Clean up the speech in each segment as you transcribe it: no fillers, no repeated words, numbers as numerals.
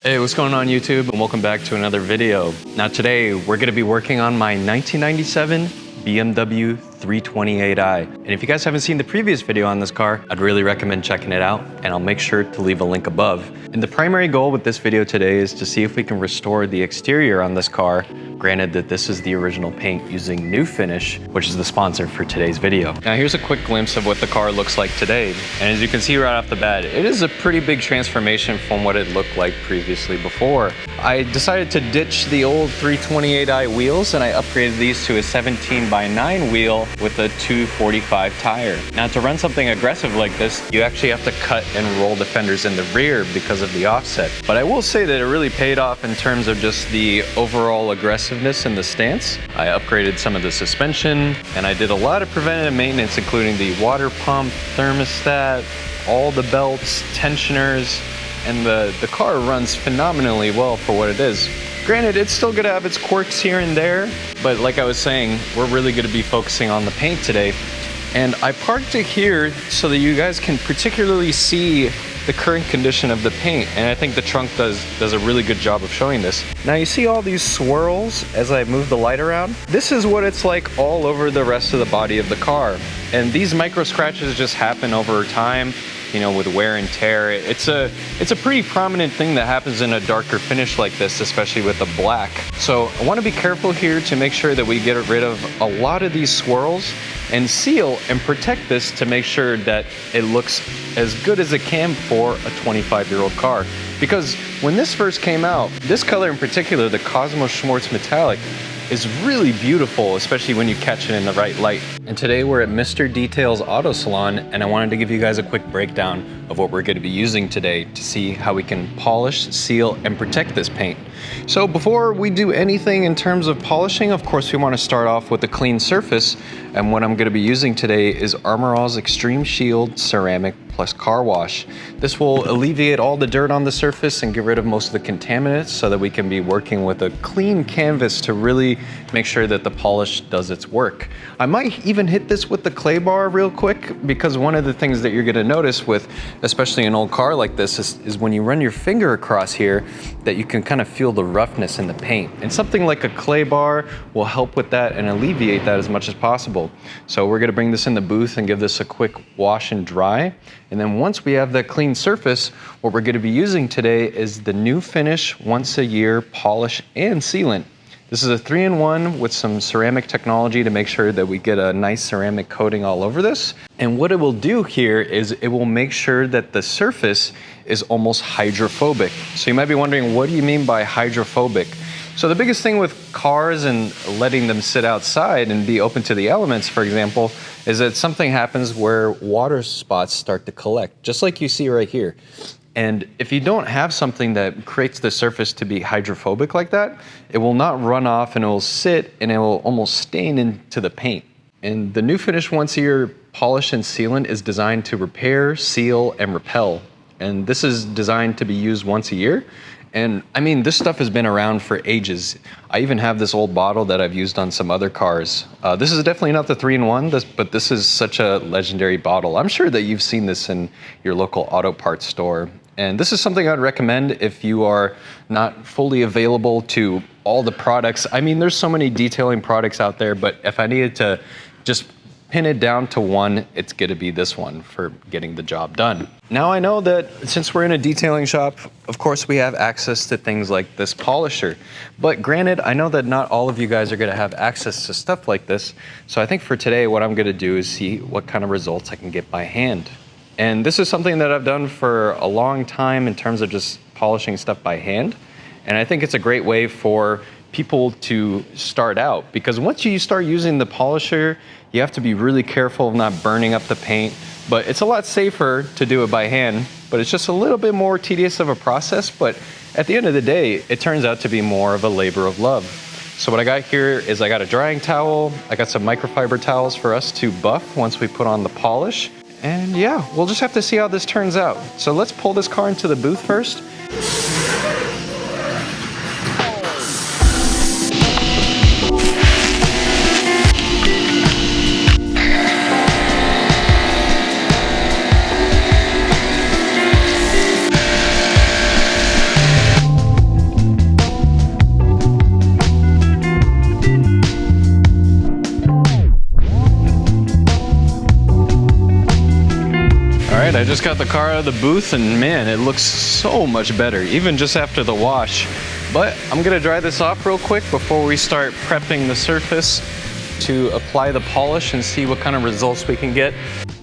Hey, what's going on YouTube, and welcome back to another video. Now today we're going to be working on my 1997 BMW 328i. And if you guys haven't seen the previous video on this car, I'd really recommend checking it out, and I'll make sure to leave a link above. And the primary goal with this video today is to see if we can restore the exterior on this car, granted that this is the original paint using New Finish, which is the sponsor for today's video. Now here's a quick glimpse of what the car looks like today. And as you can see right off the bat, it is a pretty big transformation from what it looked like previously before. I decided to ditch the old 328i wheels, and I upgraded these to a 17x9 wheel with a 245 tire. Now to run something aggressive like this, you actually have to cut and roll the fenders in the rear because of the offset. But I will say that it really paid off in terms of just the overall aggressiveness in the stance. I upgraded some of the suspension, and I did a lot of preventative maintenance, including the water pump, thermostat, all the belts, tensioners, and the car runs phenomenally well for what it is. Granted, it's still gonna have its quirks here and there, but like I was saying, we're really gonna be focusing on the paint today. And I parked it here so that you guys can particularly see the current condition of the paint, and I think the trunk does a really good job of showing this. Now you see all these swirls as I move the light around? This is what it's like all over the rest of the body of the car. And these micro scratches just happen over time, you know, with wear and tear. It's a pretty prominent thing that happens in a darker finish like this, especially with the black. So I want to be careful here to make sure that we get rid of a lot of these swirls and seal and protect this to make sure that it looks as good as it can for a 25-year-old car. Because when this first came out, this color in particular, the Cosmo Schwarz Metallic, is really beautiful, especially when you catch it in the right light. And today we're at Mr. Detail's Auto Salon, and I wanted to give you guys a quick breakdown of what we're going to be using today to see how we can polish, seal, and protect this paint. So before we do anything in terms of polishing, of course we want to start off with a clean surface, and what I'm going to be using today is Armor All's Extreme Shield Ceramic Plus Car Wash. This will alleviate all the dirt on the surface and get rid of most of the contaminants so that we can be working with a clean canvas to really make sure that the polish does its work. I might even hit this with the clay bar real quick, because one of the things that you're going to notice with especially an old car like this is when you run your finger across here, that you can kind of feel the roughness in the paint. And something like a clay bar will help with that and alleviate that as much as possible. So we're going to bring this in the booth and give this a quick wash and dry. And then once we have that clean surface, what we're going to be using today is the New Finish once a year polish and sealant. This is a 3-in-1 with some ceramic technology to make sure that we get a nice ceramic coating all over this. And what it will do here is it will make sure that the surface is almost hydrophobic. So you might be wondering, what do you mean by hydrophobic? So the biggest thing with cars and letting them sit outside and be open to the elements, for example, is that something happens where water spots start to collect, just like you see right here. And if you don't have something that creates the surface to be hydrophobic like that, it will not run off, and it will sit and it will almost stain into the paint. And the New Finish once a year polish and sealant is designed to repair, seal, and repel. And this is designed to be used once a year. And I mean, this stuff has been around for ages. I even have this old bottle that I've used on some other cars. This is definitely not the 3-in-1, but this is such a legendary bottle. I'm sure that you've seen this in your local auto parts store. And this is something I'd recommend if you are not fully available to all the products. I mean, there's so many detailing products out there, but if I needed to just pin it down to one, it's gonna be this one for getting the job done. Now I know that since we're in a detailing shop, of course we have access to things like this polisher. But granted, I know that not all of you guys are gonna have access to stuff like this. So I think for today, what I'm gonna do is see what kind of results I can get by hand. And this is something that I've done for a long time in terms of just polishing stuff by hand. And I think it's a great way for people to start out, because once you start using the polisher, you have to be really careful of not burning up the paint. But it's a lot safer to do it by hand, but it's just a little bit more tedious of a process. But at the end of the day, it turns out to be more of a labor of love. So what I got here is I got a drying towel, I got some microfiber towels for us to buff once we put on the polish. And yeah, we'll just have to see how this turns out. So let's pull this car into the booth first. just got the car out of the booth and man, it looks so much better, even just after the wash. But I'm gonna dry this off real quick before we start prepping the surface to apply the polish and see what kind of results we can get.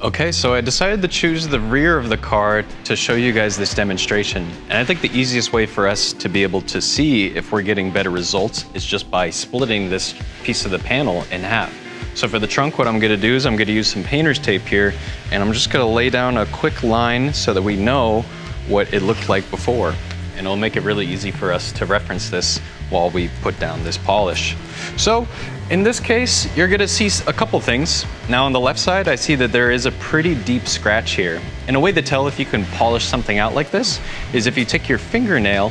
Okay, so I decided to choose the rear of the car to show you guys this demonstration. And I think the easiest way for us to be able to see if we're getting better results is just by splitting this piece of the panel in half. So for the trunk, what I'm gonna do is I'm gonna use some painter's tape here, and I'm just gonna lay down a quick line so that we know what it looked like before. And it'll make it really easy for us to reference this while we put down this polish. So in this case, you're gonna see a couple things. Now on the left side, I see that there is a pretty deep scratch here. And a way to tell if you can polish something out like this is if you take your fingernail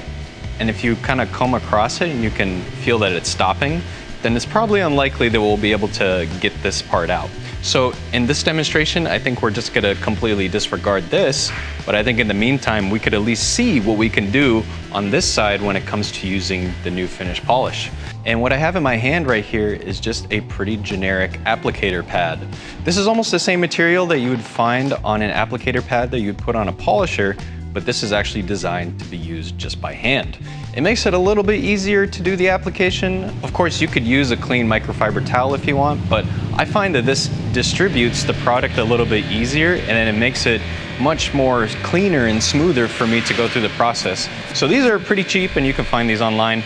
and if you kind of comb across it and you can feel that it's stopping, then it's probably unlikely that we'll be able to get this part out. So in this demonstration, I think we're just gonna completely disregard this, but I think in the meantime, we could at least see what we can do on this side when it comes to using the new finish polish. And what I have in my hand right here is just a pretty generic applicator pad. This is almost the same material that you would find on an applicator pad that you'd put on a polisher, but this is actually designed to be used just by hand. It makes it a little bit easier to do the application. Of course, you could use a clean microfiber towel if you want, but I find that this distributes the product a little bit easier and then it makes it much more cleaner and smoother for me to go through the process. So these are pretty cheap and you can find these online,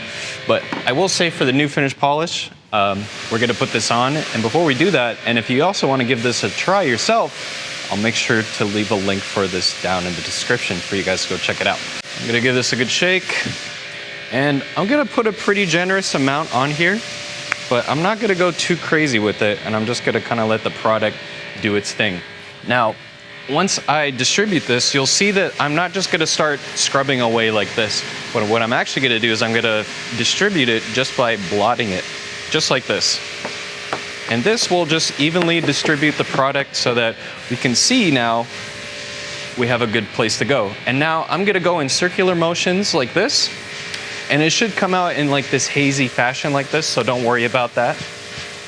but I will say for the new finish polish, we're gonna put this on. And before we do that, and if you also wanna give this a try yourself, I'll make sure to leave a link for this down in the description for you guys to go check it out. I'm gonna give this a good shake. And I'm gonna put a pretty generous amount on here, but I'm not gonna go too crazy with it, and I'm just gonna kind of let the product do its thing. Now, once I distribute this, you'll see that I'm not just gonna start scrubbing away like this, but what I'm actually gonna do is I'm gonna distribute it just by blotting it, just like this. And this will just evenly distribute the product so that we can see now we have a good place to go. And now I'm gonna go in circular motions like this, and it should come out in like this hazy fashion like this, so don't worry about that.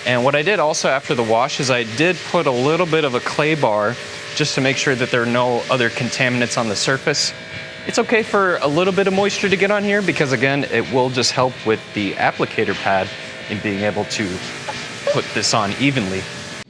And what I did also after the wash is I did put a little bit of a clay bar just to make sure that there are no other contaminants on the surface. It's okay for a little bit of moisture to get on here because again, it will just help with the applicator pad in being able to put this on evenly.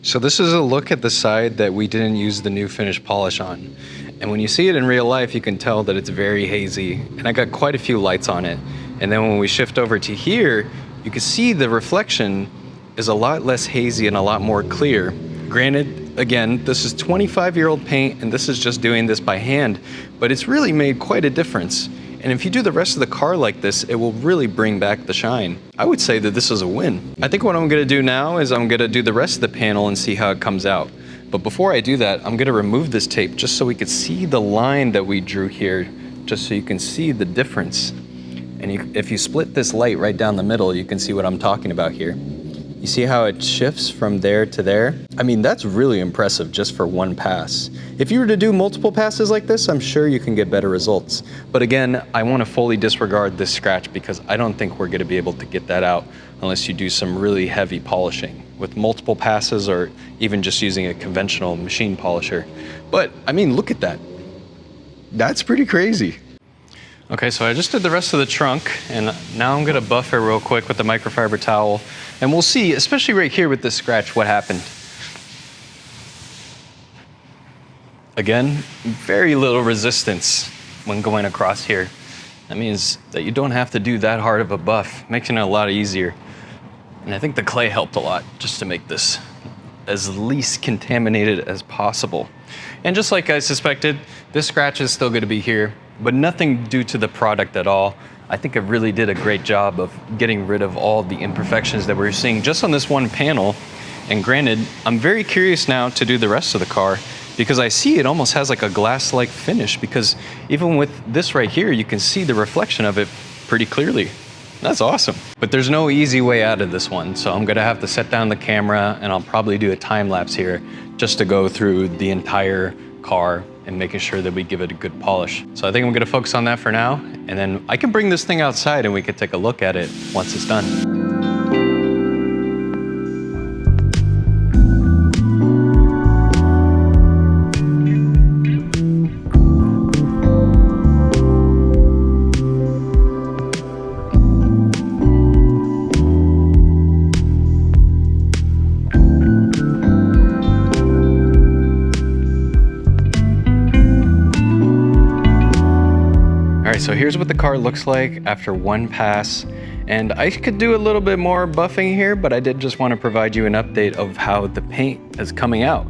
So this is a look at the side that we didn't use the new finish polish on. And when you see it in real life, you can tell that it's very hazy. And I got quite a few lights on it. And then when we shift over to here, you can see the reflection is a lot less hazy and a lot more clear. Granted, again, this is 25-year-old paint and this is just doing this by hand, but it's really made quite a difference. And if you do the rest of the car like this, it will really bring back the shine. I would say that this is a win. I think what I'm gonna do now is I'm gonna do the rest of the panel and see how it comes out. But before I do that, I'm gonna remove this tape just so we could see the line that we drew here, just so you can see the difference. And if you split this light right down the middle, you can see what I'm talking about here. You see how it shifts from there to there? I mean, that's really impressive just for one pass. If you were to do multiple passes like this, I'm sure you can get better results. But again, I wanna fully disregard this scratch because I don't think we're gonna be able to get that out unless you do some really heavy polishing with multiple passes or even just using a conventional machine polisher. But I mean, look at that. That's pretty crazy. Okay, so I just did the rest of the trunk and now I'm gonna buff it real quick with the microfiber towel and we'll see, especially right here with this scratch, what happened. Again, very little resistance when going across here. That means that you don't have to do that hard of a buff, making it a lot easier. And I think the clay helped a lot just to make this as least contaminated as possible. And just like I suspected, this scratch is still gonna be here, but nothing due to the product at all. I think it really did a great job of getting rid of all the imperfections that we're seeing just on this one panel. And granted, I'm very curious now to do the rest of the car because I see it almost has like a glass-like finish because even with this right here, you can see the reflection of it pretty clearly. That's awesome. But there's no easy way out of this one. So I'm gonna have to set down the camera and I'll probably do a time lapse here just to go through the entire car and making sure that we give it a good polish. So I think I'm gonna focus on that for now. And then I can bring this thing outside and we can take a look at it once it's done. so here's what the car looks like after one pass. And I could do a little bit more buffing here, but I did just want to provide you an update of how the paint is coming out.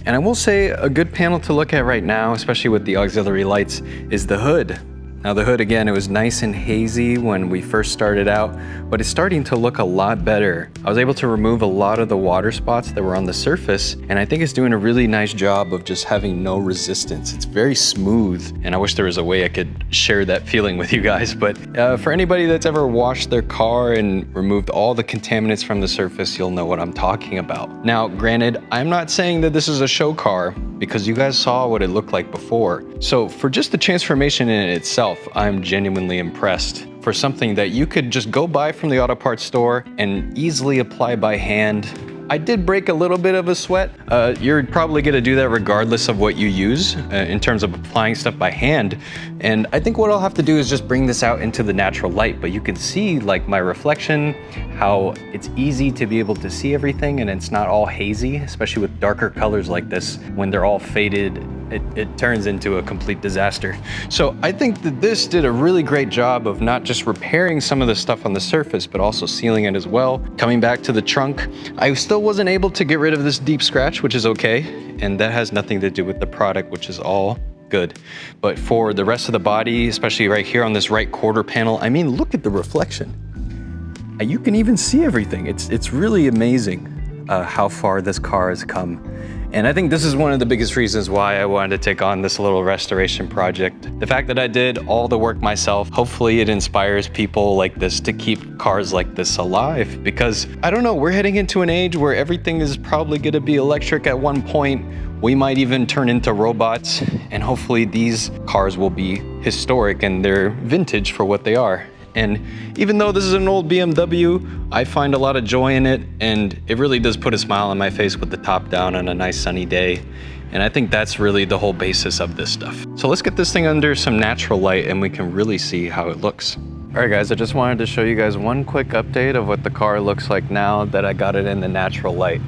And I will say a good panel to look at right now, especially with the auxiliary lights, is the hood. Now the hood, again, it was nice and hazy when we first started out, but it's starting to look a lot better. I was able to remove a lot of the water spots that were on the surface, and I think it's doing a really nice job of just having no resistance. It's very smooth, and I wish there was a way I could share that feeling with you guys, but for anybody that's ever washed their car and removed all the contaminants from the surface, you'll know what I'm talking about. Now, granted, I'm not saying that this is a show car, because you guys saw what it looked like before. So for just the transformation in itself, I'm genuinely impressed. For something that you could just go buy from the auto parts store and easily apply by hand. I did break a little bit of a sweat. You're probably gonna do that regardless of what you use in terms of applying stuff by hand. And I think what I'll have to do is just bring this out into the natural light, but you can see like my reflection, how it's easy to be able to see everything and it's not all hazy, especially with darker colors like this. When they're all faded, it turns into a complete disaster. So I think that this did a really great job of not just repairing some of the stuff on the surface, but also sealing it as well. Coming back to the trunk, I still wasn't able to get rid of this deep scratch, which is okay. And that has nothing to do with the product, which is all good. But for the rest of the body, especially right here on this right quarter panel, I mean, look at the reflection. You can even see everything. It's really amazing how far this car has come. And I think this is one of the biggest reasons why I wanted to take on this little restoration project. The fact that I did all the work myself, hopefully it inspires people like this to keep cars like this alive. Because I don't know, we're heading into an age where everything is probably gonna be electric at one point. We might even turn into robots, and hopefully these cars will be historic and they're vintage for what they are. And even though this is an old BMW, I find a lot of joy in it, and it really does put a smile on my face with the top down on a nice sunny day. And I think that's really the whole basis of this stuff. So let's get this thing under some natural light and we can really see how it looks. All right guys, I just wanted to show you guys one quick update of what the car looks like now that I got it in the natural light.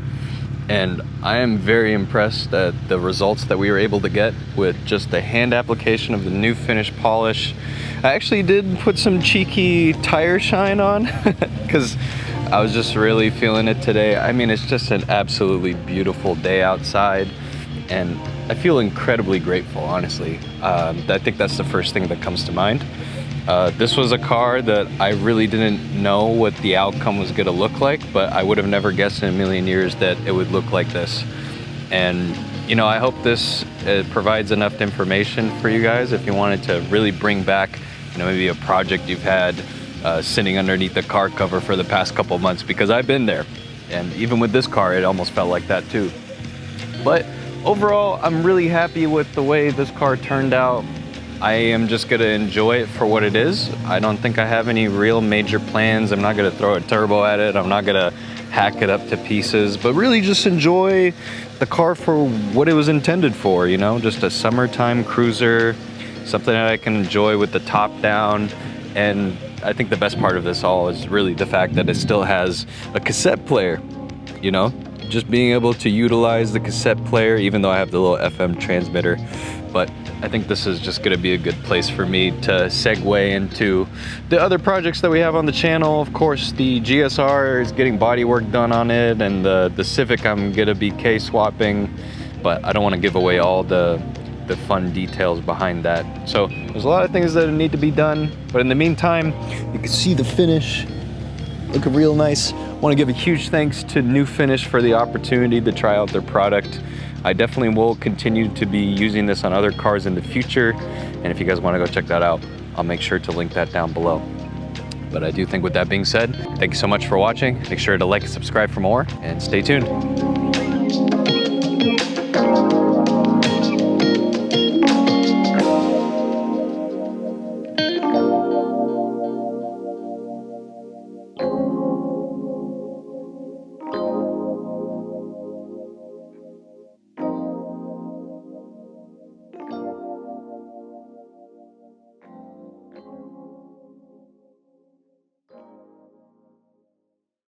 And I am very impressed at the results that we were able to get with just the hand application of the new finish polish. I actually did put some cheeky tire shine on because I was just really feeling it today. I mean, it's just an absolutely beautiful day outside and I feel incredibly grateful, honestly. I think that's the first thing that comes to mind. This was a car that I really didn't know what the outcome was gonna look like, but I would have never guessed in a million years that it would look like this. And you know, I hope this provides enough information for you guys if you wanted to really bring back, you know, maybe a project you've had sitting underneath the car cover for the past couple months, because I've been there. And even with this car, it almost felt like that too. But overall, I'm really happy with the way this car turned out. I am just gonna enjoy it for what it is. I don't think I have any real major plans. I'm not gonna throw a turbo at it. I'm not gonna hack it up to pieces, but really just enjoy the car for what it was intended for, you know, just a summertime cruiser, something that I can enjoy with the top down. And I think the best part of this all is really the fact that it still has a cassette player, you know, just being able to utilize the cassette player, even though I have the little FM transmitter. But I think this is just gonna be a good place for me to segue into the other projects that we have on the channel. Of course, the GSR is getting body work done on it, and the Civic I'm gonna be K-swapping, but I don't wanna give away all the fun details behind that. So there's a lot of things that need to be done, but in the meantime, you can see the finish looking real nice. I wanna give a huge thanks to New Finish for the opportunity to try out their product. I definitely will continue to be using this on other cars in the future. And if you guys wanna go check that out, I'll make sure to link that down below. But I do think with that being said, thank you so much for watching. Make sure to like and subscribe for more, and stay tuned.